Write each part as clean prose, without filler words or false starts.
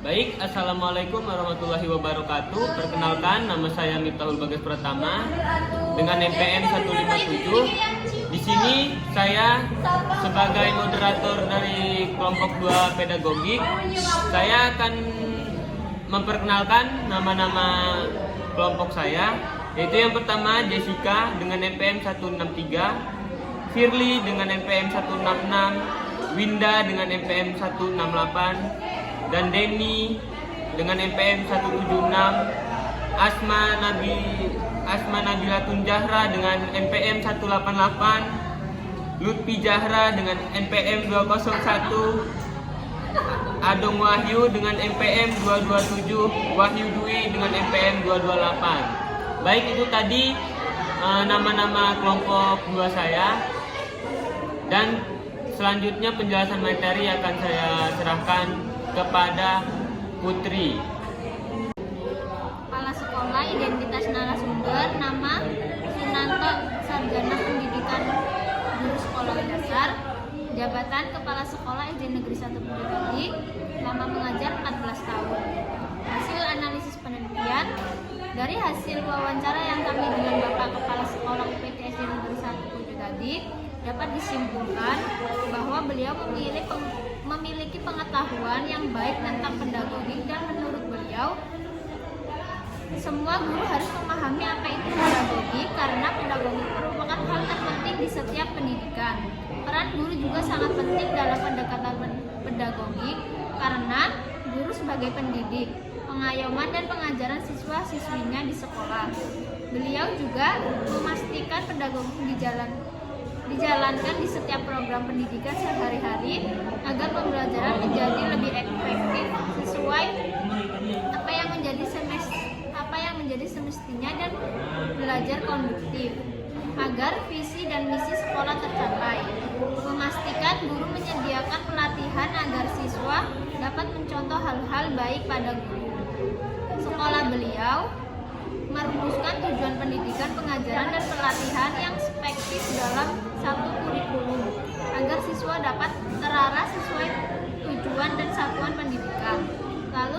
Baik, Assalamualaikum warahmatullahi wabarakatuh. Perkenalkan, nama saya Miftahul Bagas Pratama dengan NPM 157. Di sini saya sebagai moderator dari kelompok 2 pedagogik. Saya akan memperkenalkan nama-nama kelompok saya, yaitu yang pertama Jessica dengan NPM 163, Firly dengan NPM 166, Winda dengan NPM 168, dan Denny dengan NPM 176, Asma Nabilatun Jahra dengan NPM 188, Lutfi Jahra dengan NPM 201, Adong Wahyu dengan NPM 227, Wahyu Dwi dengan NPM 228. Baik, itu tadi nama-nama kelompok 2 saya. Dan selanjutnya penjelasan materi akan saya serahkan kepada Putri. Kepala sekolah, identitas narasumber, nama Sunanto, sarjana pendidikan guru sekolah dasar, jabatan kepala sekolah SD Negeri 1 Purwodadi, lama mengajar 14 tahun. Hasil analisis penelitian, dari hasil wawancara yang kami dengan Bapak Kepala Sekolah UPT SD Negeri 1 Purwodadi, dapat disimpulkan bahwa beliau memiliki pengetahuan yang baik tentang pedagogik, dan menurut beliau semua guru harus memahami apa itu pedagogik karena pedagogik merupakan hal terpenting di setiap pendidikan. Peran guru juga sangat penting dalam pendekatan pedagogik karena guru sebagai pendidik, pengayoman dan pengajaran siswa-siswinya di sekolah. Beliau juga memastikan pedagogik dijalankan di setiap program pendidikan sehari-hari agar pembelajaran menjadi lebih efektif sesuai apa yang menjadi semestinya dan belajar konduktif agar visi dan misi sekolah tercapai. Memastikan guru menyediakan pelatihan agar siswa dapat mencontoh hal-hal baik pada guru. Sekolah beliau merumuskan tujuan pendidikan, pengajaran, dan pelatihan yang efektif dalam satu kurikulum agar siswa dapat terarah sesuai tujuan dan satuan pendidikan. Lalu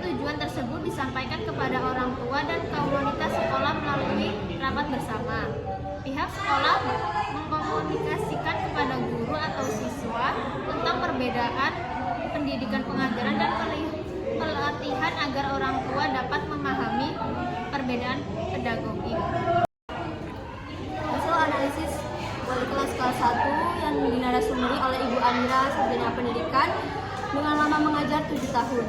tujuan tersebut disampaikan kepada orang tua dan komunitas sekolah melalui rapat bersama. Pihak sekolah mengkomunikasikan kepada guru atau siswa tentang perbedaan pendidikan, pengajaran, dan pelatihan agar orang tua dapat memahami perbedaan pedagogik. Hasil analisis wali kelas 1 yang dinarasumberkan oleh Ibu Amira, sarjana pendidikan dengan lama mengajar 7 tahun.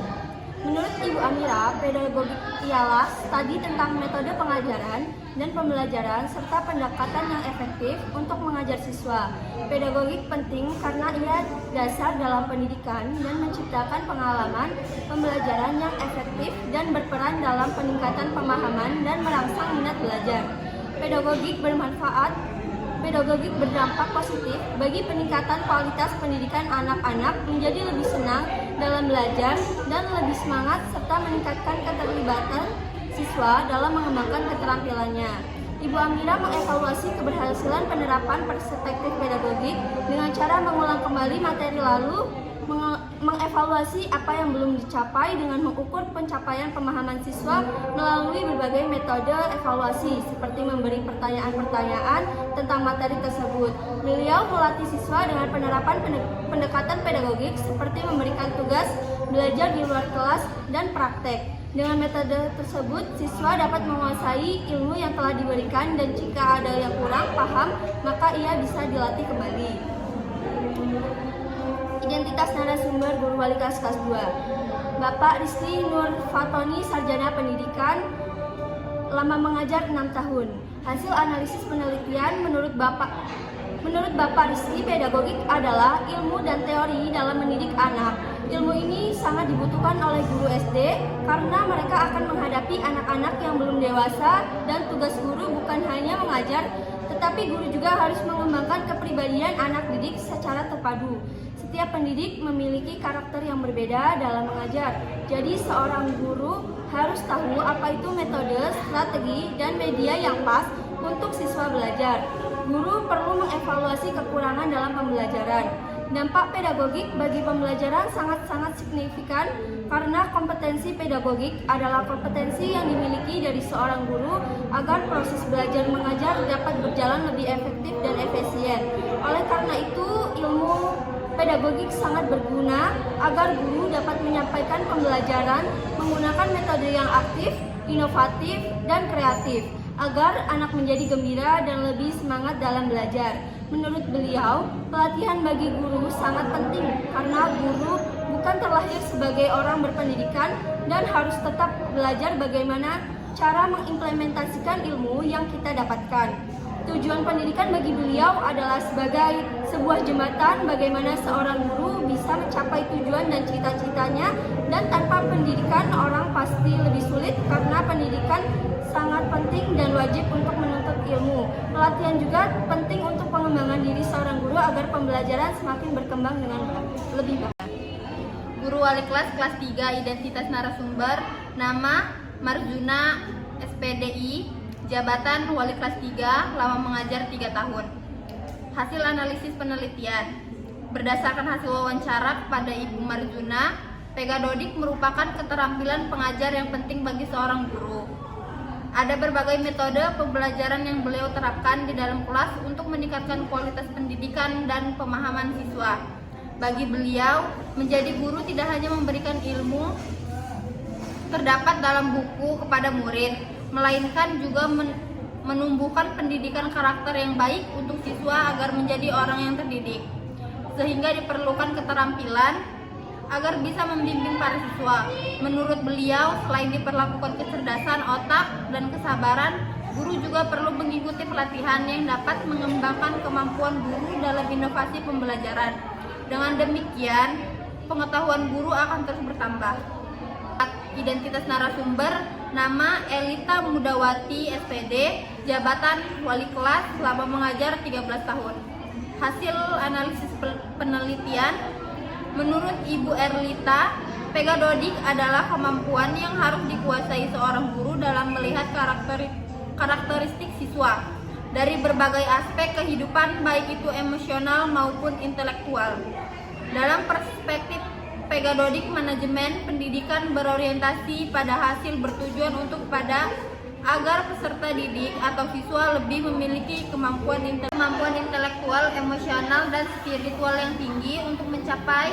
Menurut Ibu Amira, pedagogik ialah studi tentang metode pengajaran dan pembelajaran serta pendekatan yang efektif untuk mengajar siswa. Pedagogik penting karena ia dasar dalam pendidikan dan menciptakan pengalaman pembelajaran yang efektif dan berperan dalam peningkatan pemahaman dan merangsang minat belajar. Pedagogik berdampak positif bagi peningkatan kualitas pendidikan anak-anak menjadi lebih senang dalam belajar dan lebih semangat serta meningkatkan keterlibatan siswa dalam mengembangkan keterampilannya. Ibu Amira mengevaluasi keberhasilan penerapan perspektif pedagogik dengan cara mengulang kembali materi lalu, mengevaluasi apa yang belum dicapai dengan mengukur pencapaian pemahaman siswa melalui berbagai metode evaluasi seperti memberi pertanyaan-pertanyaan tentang materi tersebut. Beliau melatih siswa dengan penerapan pendekatan pedagogik seperti memberikan tugas, belajar di luar kelas, dan praktek. Dengan metode tersebut, siswa dapat menguasai ilmu yang telah diberikan dan jika ada yang kurang paham, maka ia bisa dilatih kembali. Identitas narasumber guru wali kelas 2. Bapak Rizky Nur Fatoni, sarjana pendidikan, lama mengajar 6 tahun. Hasil analisis penelitian menurut Bapak Rizky, pedagogik adalah ilmu dan teori dalam mendidik anak. Ilmu ini sangat dibutuhkan oleh guru SD karena mereka akan menghadapi anak-anak yang belum dewasa dan tugas guru bukan hanya mengajar, tetapi guru juga harus mengembangkan kepribadian anak didik secara terpadu. Setiap pendidik memiliki karakter yang berbeda dalam mengajar. Jadi seorang guru harus tahu apa itu metode, strategi, dan media yang pas untuk siswa belajar. Guru perlu mengevaluasi kekurangan dalam pembelajaran. Dampak pedagogik bagi pembelajaran sangat-sangat signifikan karena kompetensi pedagogik adalah kompetensi yang dimiliki dari seorang guru agar proses belajar mengajar dapat berjalan lebih efektif dan efisien. Oleh karena itu, ilmu pedagogik sangat berguna agar guru dapat menyampaikan pembelajaran menggunakan metode yang aktif, inovatif, dan kreatif agar anak menjadi gembira dan lebih semangat dalam belajar. Menurut beliau, pelatihan bagi guru sangat penting karena guru bukan terlahir sebagai orang berpendidikan dan harus tetap belajar bagaimana cara mengimplementasikan ilmu yang kita dapatkan. Tujuan pendidikan bagi beliau adalah sebagai sebuah jembatan bagaimana seorang guru bisa mencapai tujuan dan cita-citanya, dan tanpa pendidikan orang pasti lebih sulit karena pendidikan sangat penting dan wajib untuk menuntut ilmu. Pelatihan juga penting untuk pengembangan diri seorang guru agar pembelajaran semakin berkembang dengan lebih baik. Guru wali kelas 3 identitas narasumber, nama Marzuna SPDI, jabatan wali kelas 3, lama mengajar 3 tahun. Hasil analisis penelitian. Berdasarkan hasil wawancara kepada Ibu Marzuna, Pedagodik merupakan keterampilan pengajar yang penting bagi seorang guru. Ada berbagai metode pembelajaran yang beliau terapkan di dalam kelas untuk meningkatkan kualitas pendidikan dan pemahaman siswa. Bagi beliau, menjadi guru tidak hanya memberikan ilmu terdapat dalam buku kepada murid, melainkan juga menumbuhkan pendidikan karakter yang baik untuk siswa agar menjadi orang yang terdidik. Sehingga diperlukan keterampilan agar bisa membimbing para siswa. Menurut beliau, selain diperlakukan kecerdasan otak dan kesabaran, guru juga perlu mengikuti pelatihan yang dapat mengembangkan kemampuan guru dalam inovasi pembelajaran. Dengan demikian, pengetahuan guru akan terus bertambah. Identitas narasumber, nama Elita Mudawati SPD, jabatan wali kelas, lama mengajar 13 tahun. Hasil analisis penelitian. Menurut Ibu Erlita, pedagodik adalah kemampuan yang harus dikuasai seorang guru dalam melihat karakteristik siswa dari berbagai aspek kehidupan, baik itu emosional maupun intelektual. Dalam perspektif pedagodik, manajemen pendidikan berorientasi pada hasil, bertujuan untuk agar peserta didik atau siswa lebih memiliki kemampuan intelektual, emosional, dan spiritual yang tinggi untuk mencapai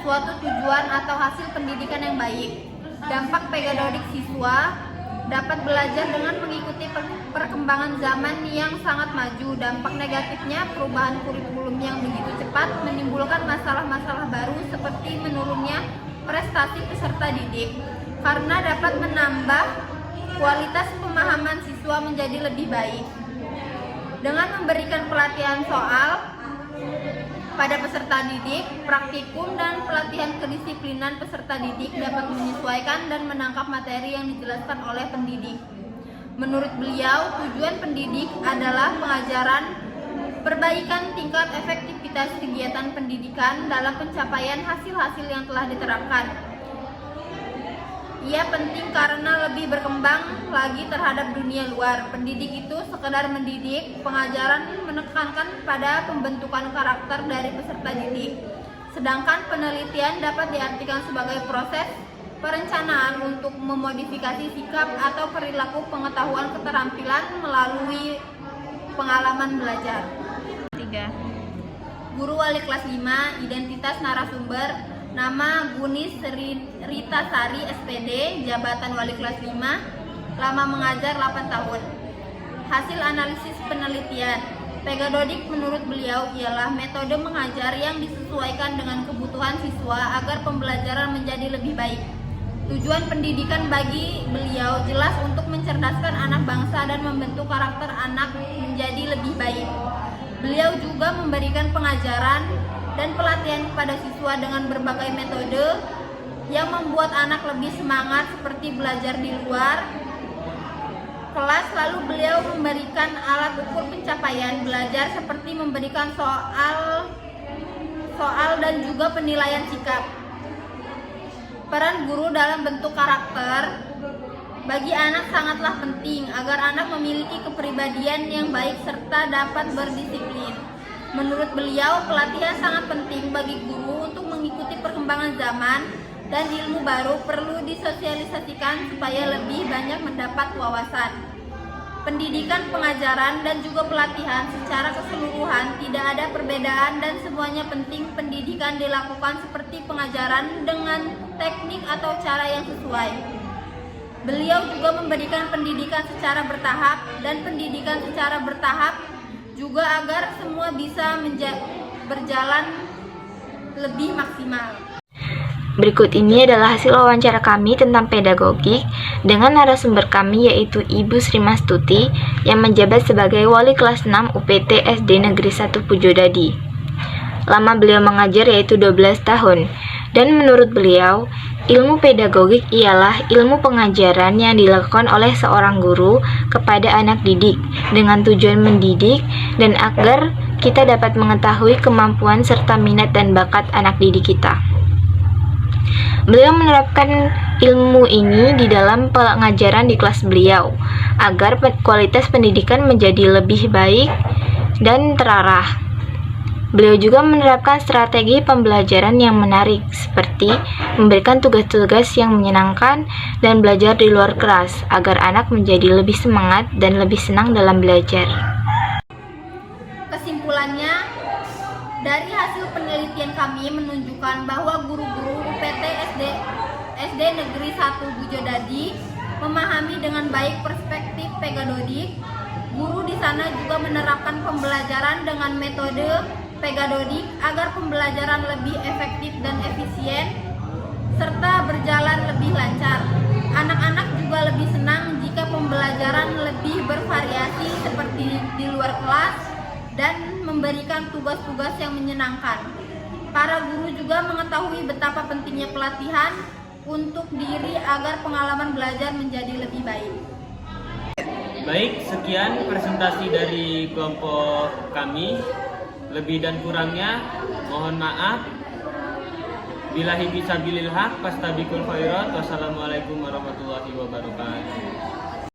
suatu tujuan atau hasil pendidikan yang baik. Dampak pedagodik, siswa dapat belajar dengan mengikuti perkembangan zaman yang sangat maju. Dampak negatifnya, perubahan kurikulum yang begitu cepat menimbulkan masalah-masalah baru seperti menurunnya prestasi peserta didik, karena dapat menambah kualitas pemahaman siswa menjadi lebih baik. Dengan memberikan pelatihan soal pada peserta didik, praktikum dan pelatihan kedisiplinan peserta didik dapat menyesuaikan dan menangkap materi yang dijelaskan oleh pendidik. Menurut beliau, tujuan pendidik adalah pengajaran, perbaikan tingkat efektivitas kegiatan pendidikan dalam pencapaian hasil-hasil yang telah diterapkan. Ia penting karena lebih berkembang lagi terhadap dunia luar. Pendidik itu sekedar mendidik, pengajaran menekankan pada pembentukan karakter dari peserta didik. Sedangkan penelitian dapat diartikan sebagai proses perencanaan untuk memodifikasi sikap atau perilaku, pengetahuan, keterampilan melalui pengalaman belajar. 3. Guru wali kelas 5, identitas narasumber, nama Gunis Rita Sari SPD, jabatan wali kelas 5, lama mengajar 8 tahun. Hasil analisis penelitian. Pedagodik menurut beliau ialah metode mengajar yang disesuaikan dengan kebutuhan siswa agar pembelajaran menjadi lebih baik. Tujuan pendidikan bagi beliau jelas untuk mencerdaskan anak bangsa dan membentuk karakter anak menjadi lebih baik. Beliau juga memberikan pengajaran dan pelatihan kepada siswa dengan berbagai metode yang membuat anak lebih semangat, seperti belajar di luar kelas. Lalu beliau memberikan alat ukur pencapaian belajar seperti memberikan soal dan juga penilaian sikap. Peran guru dalam bentuk karakter bagi anak sangatlah penting agar anak memiliki kepribadian yang baik serta dapat berdisiplin. Menurut beliau, pelatihan sangat penting bagi guru untuk mengikuti perkembangan zaman dan ilmu baru perlu disosialisasikan supaya lebih banyak mendapat wawasan. Pendidikan, pengajaran, dan juga pelatihan secara keseluruhan tidak ada perbedaan dan semuanya penting. Pendidikan dilakukan seperti pengajaran dengan teknik atau cara yang sesuai. Beliau juga memberikan pendidikan secara bertahap dan pendidikan secara bertahap juga agar semua bisa berjalan lebih maksimal. Berikut ini adalah hasil wawancara kami tentang pedagogik dengan narasumber kami yaitu Ibu Sri Mastuti yang menjabat sebagai Wali Kelas 6 UPT SD Negeri 1 Pujodadi. Lama beliau mengajar yaitu 12 tahun. Dan menurut beliau, ilmu pedagogik ialah ilmu pengajaran yang dilakukan oleh seorang guru kepada anak didik dengan tujuan mendidik dan agar kita dapat mengetahui kemampuan serta minat dan bakat anak didik kita. Beliau menerapkan ilmu ini di dalam pengajaran di kelas beliau agar kualitas pendidikan menjadi lebih baik dan terarah. Beliau juga menerapkan strategi pembelajaran yang menarik seperti memberikan tugas-tugas yang menyenangkan dan belajar di luar kelas agar anak menjadi lebih semangat dan lebih senang dalam belajar. Kesimpulannya, dari hasil penelitian kami menunjukkan bahwa guru-guru UPT SD Negeri 1 Pujodadi memahami dengan baik perspektif pedagodik. Guru di sana juga menerapkan pembelajaran dengan metode pedagodik agar pembelajaran lebih efektif dan efisien serta berjalan lebih lancar. Anak-anak juga lebih senang jika pembelajaran lebih bervariasi seperti di luar kelas dan memberikan tugas-tugas yang menyenangkan. Para guru juga mengetahui betapa pentingnya pelatihan untuk diri agar pengalaman belajar menjadi lebih baik. Baik, sekian presentasi dari kelompok kami. Lebih dan kurangnya mohon maaf. Billahi fisabilil haq, fastabiqul khairat. Wassalamualaikum warahmatullahi wabarakatuh.